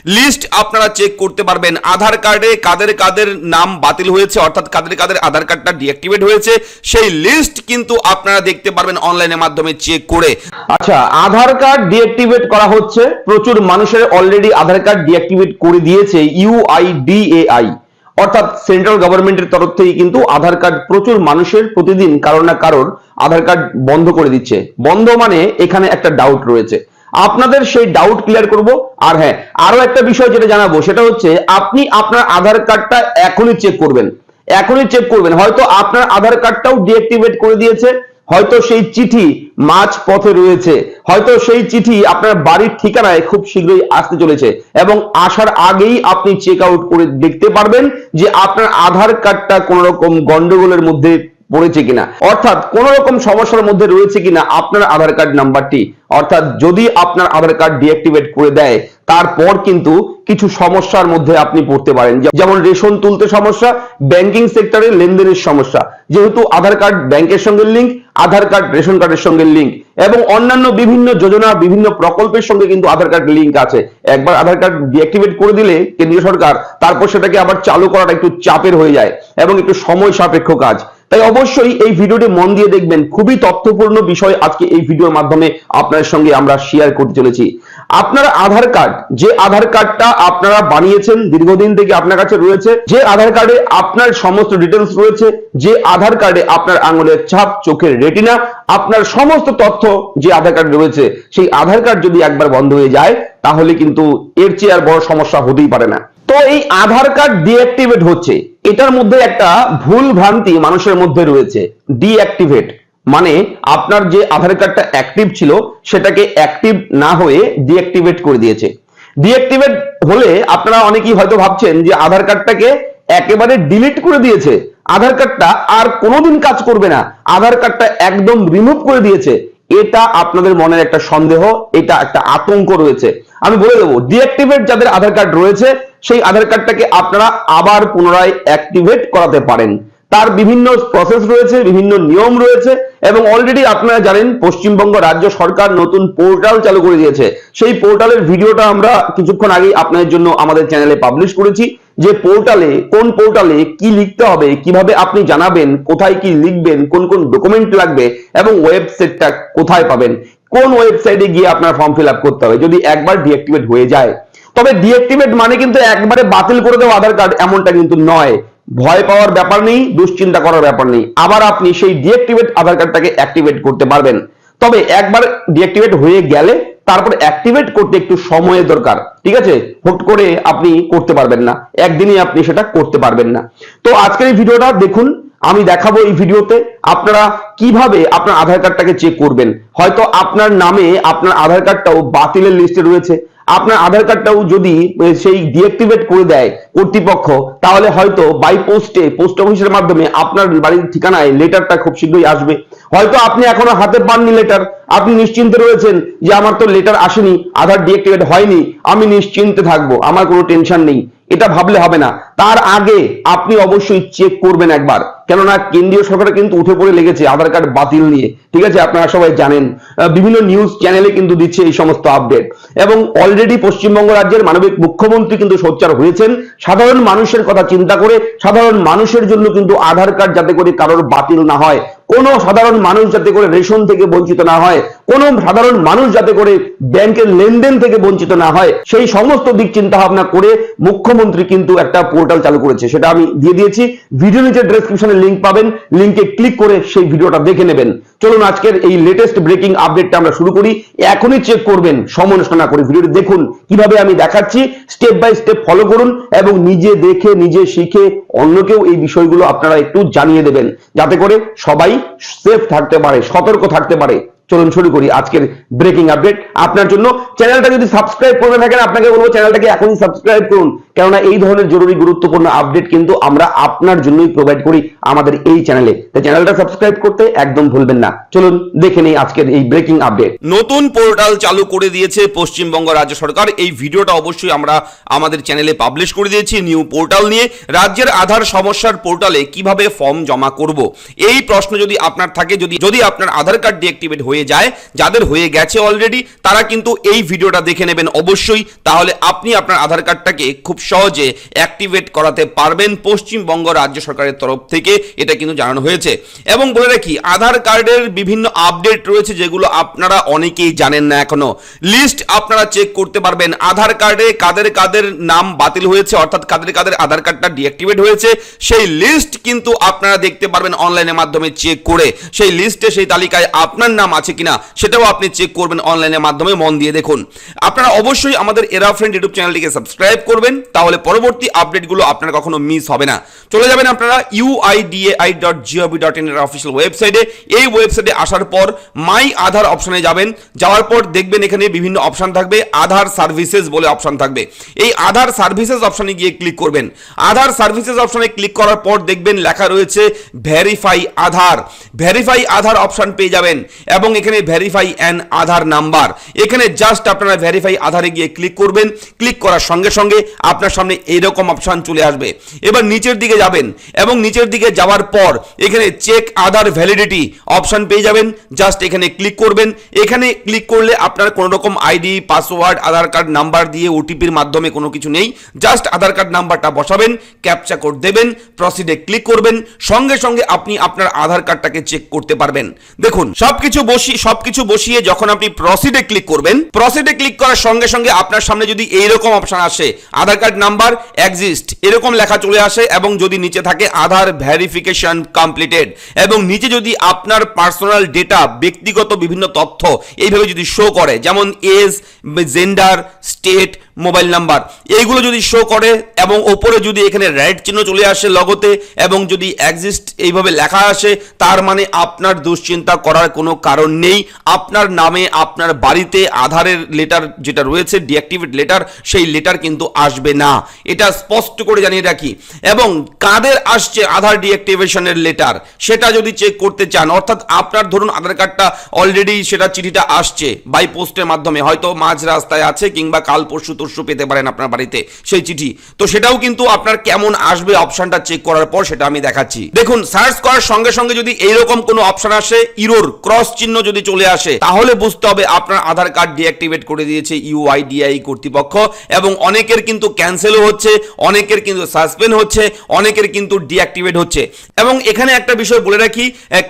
List আপনারা check করতে পারবেন আধার কার্ডে কাদের কাদের নাম বাতিল হয়েছে, অর্থাৎ কাদের কাদের আধার কার্ডটা ডিঅ্যাক্টিভেট হয়েছে সেই লিস্ট কিন্তু আপনারা দেখতে পারবেন অনলাইনের মাধ্যমে চেক করে। আচ্ছা, আধার কার্ড ডিঅ্যাক্টিভেট করা হচ্ছে, প্রচুর মানুষের অলরেডি আধার কার্ড ডিঅ্যাক্টিভেট করে দিয়েছে ইউআইডিএআই, অর্থাৎ সেন্ট্রাল গভর্নমেন্টের তরফ থেকে কিন্তু আধার কার্ড প্রচুর মানুষের প্রতিদিন কারোর না কারোর আধার কার্ড বন্ধ করে দিচ্ছে। বন্ধ মানে এখানে একটা ডাউট রয়েছে, আপনাদের সেই ডাউট ক্লিয়ার করব। আর হ্যাঁ, আরো একটা বিষয় যেটা জানাবো সেটা হচ্ছে আপনি আপনার আধার কার্ডটা এখনই চেক করবেন, হয়তো আপনার আধার কার্ডটাও ডিঅ্যাক্টিভেট করে দিয়েছে, হয়তো সেই চিঠি মাঝ পথে রয়েছে, হয়তো সেই চিঠি আপনার বাড়ির ঠিকানায় খুব শীঘ্রই আসতে চলেছে এবং আসার আগেই আপনি চেক আউট করে দেখতে পারবেন যে আপনার আধার কার্ডটা কোন রকম গন্ডগোলের মধ্যে পড়েছে কিনা, অর্থাৎ কোন রকম সমস্যার মধ্যে রয়েছে কিনা আপনার আধার কার্ড নাম্বারটি। অর্থাৎ যদি আপনার আধার কার্ড ডিঅ্যাক্টিভেট করে দেয় তারপর কিন্তু কিছু সমস্যার মধ্যে আপনি পড়তে পারেন, যেমন রেশন তুলতে সমস্যা, ব্যাংকিং সেক্টরে লেনদেনের সমস্যা, যেহেতু আধার কার্ড ব্যাংকের সঙ্গে লিংক, আধার কার্ড রেশন কার্ডের সঙ্গে লিংক এবং অন্যান্য বিভিন্ন যোজনা বিভিন্ন প্রকল্পের সঙ্গে কিন্তু আধার কার্ড লিংক আছে। একবার আধার কার্ড ডিঅ্যাক্টিভেট করে দিলে কেন্দ্রীয় সরকার তারপর সেটাকে আবার চালু করাটা একটু চাপের হয়ে যায় এবং একটু সময় সাপেক্ষ কাজ। তাই অবশ্যই এই ভিডিওটি মন দিয়ে দেখবেন, খুবই তথ্যপূর্ণ বিষয় আজকে এই ভিডিওর মাধ্যমে আপনাদের সঙ্গে আমরা শেয়ার করতে চলেছি। আপনার আধার কার্ড, যে আধার কার্ডটা আপনারা বানিয়েছেন দীর্ঘদিন থেকে আপনার কাছে রয়েছে, যে আধার কার্ডে আপনার সমস্ত ডিটেলস রয়েছে, যে আধার কার্ডে আপনার আঙুলের ছাপ, চোখের রেটিনা, আপনার সমস্ত তথ্য যে আধার কার্ড রয়েছে, সেই আধার কার্ড যদি একবার বন্ধ হয়ে যায় তাহলে কিন্তু এর চেয়ে আর বড় সমস্যা হতেই পারে না। তো এই আধার কার্ড ডিঅ্যাক্টিভেট হচ্ছে, এটার মধ্যে একটা ভুল ভ্রান্তি মানুষের মধ্যে রয়েছে। ডিঅ্যাক্টিভেট মানে আপনার যে আধার কার্ডটা অ্যাক্টিভ ছিল সেটাকে অ্যাক্টিভ না হয়ে ডিঅ্যাক্টিভেট করে দিয়েছে। ডিঅ্যাক্টিভেট হলে আপনারা অনেকেই হয়তো ভাবছেন যে আধার কার্ডটাকে একেবারে ডিলিট করে দিয়েছে, আধার কার্ডটা আর কোনোদিন কাজ করবে না, আধার কার্ডটা একদম রিমুভ করে দিয়েছে। এটা আপনাদের মনের একটা সন্দেহ, এটা একটা আতঙ্ক রয়েছে। আমি বলে দেবো, ডিঅ্যাক্টিভেট যাদের আধার কার্ড রয়েছে সেই আধার কার্ডটাকে আপনারা আবার পুনরায় অ্যাক্টিভেট করাতে পারেন। তার বিভিন্ন প্রসেস রয়েছে, বিভিন্ন নিয়ম রয়েছে এবং অলরেডি আপনারা জানেন পশ্চিমবঙ্গ রাজ্য সরকার নতুন পোর্টাল চালু করে দিয়েছে। সেই পোর্টালের ভিডিওটা আমরা কিছুক্ষণ আগে আপনাদের জন্য আমাদের চ্যানেলে পাবলিশ করেছি, যে পোর্টালে কোন পোর্টালে কি লিখতে হবে, কিভাবে আপনি জানাবেন, কোথায় কি লিখবেন, কোন কোন ডকুমেন্ট লাগবে এবং ওয়েবসাইটটা কোথায় পাবেন, কোন ওয়েবসাইটে গিয়ে আপনার ফর্ম ফিল আপ করতে হবে যদি একবার ডিঅ্যাক্টিভেট হয়ে যায়। তবে ডিঅ্যাক্টিভেট মানে কিন্তু একবারে বাতিল করে দেওয়া আধার কার্ড এমনটা কিন্তু নয়। ভয় পাওয়ার ব্যাপার নেই, দুশ্চিন্তা করার ব্যাপার নেই, আবার আপনি সেই ডিঅ্যাক্টিভেট আধার কার্ডটাকে অ্যাক্টিভেট করতে পারবেন। তবে একবার ডিঅ্যাক্টিভেট হয়ে গেলে তারপর অ্যাক্টিভেট করতে একটু সময়ের দরকার, ঠিক আছে? হুট করে আপনি করতে পারবেন না, একদিনে আপনি সেটা করতে পারবেন না। তো আজকের এই ভিডিওটা দেখুন, আমি দেখাবো এই ভিডিওতে আপনারা কিভাবে আপনার আধার কার্ডটাকে চেক করবেন। হয়তো আপনার নামে আপনার আধার কার্ডটাও বাতিলের লিস্টে রয়েছে, আপনার আধার কার্ডটাও যদি সেই ডিঅ্যাক্টিভেট করে দেয় কর্তৃপক্ষ তাহলে হয়তো বাই পোস্টে, পোস্ট অফিসের মাধ্যমে আপনার বাড়ির ঠিকানায় লেটারটা খুব শীঘ্রই আসবে। হয়তো আপনি এখনো হাতে পাননি লেটার, আপনি নিশ্চিন্তে রয়েছেন যে আমার তো লেটার আসেনি, আধার ডিঅ্যাক্টিভেট হয়নি, আমি নিশ্চিন্তে থাকবো, আমার কোনো টেনশন নেই, এটা ভাবলে হবে না। তার আগে আপনি অবশ্যই চেক করবেন একবার, কেননা কেন্দ্রীয় সরকার কিন্তু উঠে পড়ে লেগেছে আধার কার্ড বাতিল নিয়ে, ঠিক আছে? আপনারা সবাই জানেন, বিভিন্ন নিউজ চ্যানেলে কিন্তু দিচ্ছে এই সমস্ত আপডেট এবং অলরেডি পশ্চিমবঙ্গ রাজ্যের মাননীয় মুখ্যমন্ত্রী কিন্তু সোচ্চার হয়েছেন সাধারণ মানুষের কথা চিন্তা করে, সাধারণ মানুষের জন্য কিন্তু আধার কার্ড যাতে করে কারোর বাতিল না হয়, কোনো সাধারণ মানুষ যাতে করে রেশন থেকে বঞ্চিত না হয়, কোনো সাধারণ মানুষ যাতে করে ব্যাংকের লেনদেন থেকে বঞ্চিত না হয়, সেই সমস্ত দিক চিন্তা ভাবনা করে মুখ্যমন্ত্রী কিন্তু একটা পোর্টাল চালু করেছে, সেটা আমি দিয়ে দিয়েছি। ভিডিও নিচে ডেসক্রিপশনে লিংক পাবেন, লিংকে ক্লিক করে সেই ভিডিওটা দেখে নেবেন। চলুন আজকের এই লেটেস্ট ব্রেকিং আপডেটটা আমরা শুরু করি। এখনই চেক করবেন, সময় নষ্ট না করে ভিডিওটি দেখুন, কিভাবে আমি দেখাচ্ছি স্টেপ বাই স্টেপ ফলো করুন এবং নিজে দেখে নিজে শিখে অন্যকেও এই বিষয়গুলো আপনারা একটু জানিয়ে দেবেন, যাতে করে সবাই সেফ থাকতে পারে, সতর্ক থাকতে পারে। চলুন শুরু করি আজকের ব্রেকিং আপডেট আপনার জন্য। চ্যানেলটা যদি সাবস্ক্রাইব করে থাকেন আপনাকে বলবো চ্যানেলটাকে এখনই সাবস্ক্রাইব করুন, কেননা এই ধরনের জরুরি গুরুত্বপূর্ণ আপডেট কিন্তু আমরা আপনার জন্যই প্রোভাইড করি আমাদের এই চ্যানেলে। তাই চ্যানেলটা সাবস্ক্রাইব করতে একদম ভুলবেন না। চলুন দেখে নেই আজকের এই ব্রেকিং আপডেট। নতুন পোর্টাল চালু করে দিয়েছে পশ্চিমবঙ্গ রাজ্য সরকার। এই ভিডিওটা অবশ্যই আমরা আমাদের চ্যানেলে পাবলিশ করে দিয়েছি নিউ পোর্টাল নিয়ে। রাজ্যের আধার সমস্যার পোর্টালে কিভাবে ফর্ম জমা করব, এই প্রশ্ন যদি আপনার থাকে, যদি আপনার আধার কার্ড ডিঅ্যাক্টিভেট হয়ে যায়, যাদের হয়ে গেছে অলরেডি তারা কিন্তু এই ভিডিওটা দেখে নেবেন অবশ্যই, তাহলে আপনি আপনার আধার কার্ডটাকে খুব সহজে অ্যাক্টিভেট করাতে পারবেন। পশ্চিমবঙ্গ রাজ্য সরকারের তরফ থেকে এটা কিন্তু জানানো হয়েছে। এবং বলে রাখি, আধার কার্ডের বিভিন্ন আপডেট রয়েছে যেগুলো আপনারা অনেকেই জানেন না এখনো। লিস্ট আপনারা চেক করতে পারবেন আধার কার্ডে কাদের কাদের নাম বাতিল হয়েছে, অর্থাৎ কাদের কাদের আধার কার্ডটা ডিঅ্যাক্টিভেট হয়েছে, সেই লিস্ট কিন্তু আপনারা দেখতে পারবেন অনলাইনের মাধ্যমে চেক করে। সেই লিস্টে, সেই তালিকায় আপনার নাম আছে কিনা সেটাও আপনি চেক করবেন অনলাইনের মাধ্যমে। মন দিয়ে দেখুন। আপনারা অবশ্যই আমাদের এরা ফ্রেন্ড ইউটিউব চ্যানেলটিকে সাবস্ক্রাইব করবেন, তাহলে পরবর্তী আপডেটগুলো আপনার কখনো মিস হবে না। চলে যাবেন আপনারা uidai.gov.in এর অফিসিয়াল ওয়েবসাইটে। এই ওয়েবসাইটে আসার পর মাই আধার অপশনে যাবেন। যাওয়ার পর দেখবেন এখানে বিভিন্ন অপশন থাকবে, আধার সার্ভিসেস বলে অপশন থাকবে। এই আধার সার্ভিসেস অপশনে গিয়ে ক্লিক করবেন। আধার সার্ভিসেস অপশনে ক্লিক করার পর দেখবেন লেখা রয়েছে ভেরিফাই আধার। ভেরিফাই আধার অপশন পেয়ে যাবেন এবং এখানে ভেরিফাই অ্যান আধার নাম্বার, এখানে জাস্ট আপনারা ভেরিফাই আধারে গিয়ে ক্লিক করবেন। ক্লিক করার সঙ্গে সঙ্গে আপনার সামনে এইরকম অপশন চলে আসবে। এবার নিচের দিকে যাবেন এবং নিচের দিকে যাওয়ার পর এখানে চেক আধার ভ্যালিডিটি অপশন পেয়ে যাবেন। জাস্ট এখানে ক্লিক করবেন। এখানে ক্লিক করলে আপনার কোনো রকম আইডি, পাসওয়ার্ড, আধার কার্ড নাম্বার দিয়ে ওটিপির মাধ্যমে কোনো কিছু নেই। জাস্ট আধার কার্ড নাম্বারটা বসাবেন, ক্যাপচা কোড দেবেন, প্রসিডে ক্লিক করবেন। সঙ্গে সঙ্গে আপনি আপনার আধার কার্ডটাকে চেক করতে পারবেন। দেখুন, সবকিছু বসিয়ে যখন আপনি প্রসিডে ক্লিক করবেন, প্রসিডে ক্লিক করার সঙ্গে সঙ্গে আপনার সামনে যদি এইরকম অপশন আসে, আধার কার্ড নাম্বার এক্সিস্ট এরকম লেখা চলে আসে এবং যদি নিচে থাকে আধার ভেরিফিকেশন কমপ্লিটেড এবং নিচে যদি আপনার পার্সোনাল ডেটা, ব্যক্তিগত বিভিন্ন তথ্য এইভাবে যদি শো করে, যেমন age, gender, state, mobile number, এইগুলো যদি শো করে এবং ওপরে যদি এখানে রাইট চিহ্ন চলে আসে লগোতে এবং যদি এক্সিস্ট এইভাবে লেখা আসে, তার মানে আপনার দুশ্চিন্তা করার কোনো কারণ নেই। আপনার নামে আপনার বাড়িতে আধারের লেটার যেটা রয়েছে, ডিঅ্যাক্টিভেট লেটার, সেই লেটার কিন্তু আসবে না। এটা স্পষ্ট করে জানিয়ে রাখি। এবং কাদের আসছে আধার ডিঅ্যাক্টিভেশনের লেটার সেটা যদি চেক করতে চান, অর্থাৎ আপনার ধরুন আধার কার্ডটা অলরেডি সেটা চিঠিটা আসছে বাই পোস্টের মাধ্যমে, হয়তো মাঝ রাস্তায় আছে কিংবা কাল পরশু পেতে পারেন আপনার বাড়িতে সেই চিঠি, তো সেটাও কিন্তু আপনার কেমন আসবে অপশনটা চেক করার পর সেটা আমি দেখাচ্ছি। দেখুন, সার্চ করার সঙ্গে সঙ্গে যদি এইরকম কোনো অপশন আসে, ইরোর ক্রস চিহ্ন যদি চলে আসে, তাহলে বুঝতে হবে আপনার আধার কার্ড ডিঅ্যাক্টিভেট করে দিয়েছে ইউআইডিআই কর্তৃপক্ষ। এবং অনেকের কিন্তু ক্যান্সেলও হচ্ছে, অনেকের কিন্তু সাসপেন্ড হচ্ছে, অনেকের কিন্তু ডিঅ্যাক্টিভেট হচ্ছে। এবং এখানে একটা বিষয় বলে রাখি,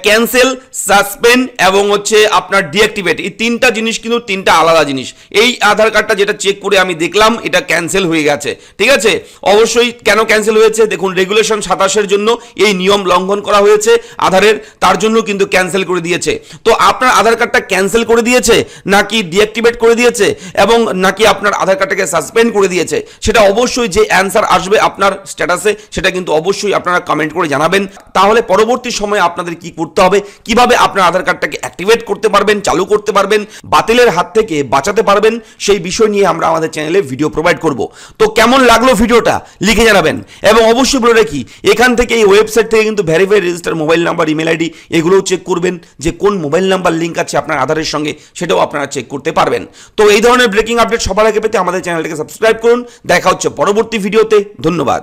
ক্যান্সেল, সাসপেন্ড এবং হচ্ছে আপনার ডিঅ্যাক্টিভেট, এই তিনটা জিনিস কিন্তু তিনটা আলাদা জিনিস। এই আধার কার্ডটা যেটা চেক করে আমি দেখলাম এটা ক্যান্সেল হয়ে গেছে, ঠিক আছে। অবশ্যই কেন ক্যান্সেল হয়েছে, দেখুন রেগুলেশন 27-এর জন্য এই নিয়ম লঙ্ঘন করা হয়েছে আধারের, তার জন্য কিন্তু ক্যান্সেল করে দিয়েছে। তো আপনার আধার কার্ডটা ক্যান্সেল করে দিয়েছে নাকি ডিঅ্যাক্টিভেট করে দিয়েছে এবং নাকি আপনার আধার কার্ডটাকে সাসপেন্ড করে দিয়েছে, সেটা অবশ্যই যে অ্যান্সার আসবে আপনার স্ট্যাটাসে সেটা কিন্তু অবশ্যই আপনারা কমেন্ট করে জানাবেন। তাহলে পরবর্তী সময়ে আপনাদের কি করতে হবে, কিভাবে আপনার আধার কার্ডটাকে অ্যাক্টিভেট করতে পারবেন, চালু করতে পারবেন, বাতিলের হাত থেকে বাঁচাতে পারবেন, সেই বিষয় নিয়ে আমরা আমাদের চ্যানেলে ভিডিও প্রোভাইড করব। তো কেমন লাগলো ভিডিওটা লিখে জানাবেন। এবং অবশ্যই বলে রাখি, এখান থেকে এই ওয়েবসাইট থেকে কিন্তু verify register mobile number, email ID এগুলোও চেক করবেন, যে কোন মোবাইল নাম্বার লিঙ্ক আছে আপনার আধারের সঙ্গে সেটাও আপনারা চেক করতে পারবেন। তো এই ধরনের ব্রেকিং আপডেট সবার আগে পেতে আমাদের চ্যানেলটাকে সাবস্ক্রাইব করুন। দেখা হচ্ছে পরবর্তী ভিডিওতে। ধন্যবাদ।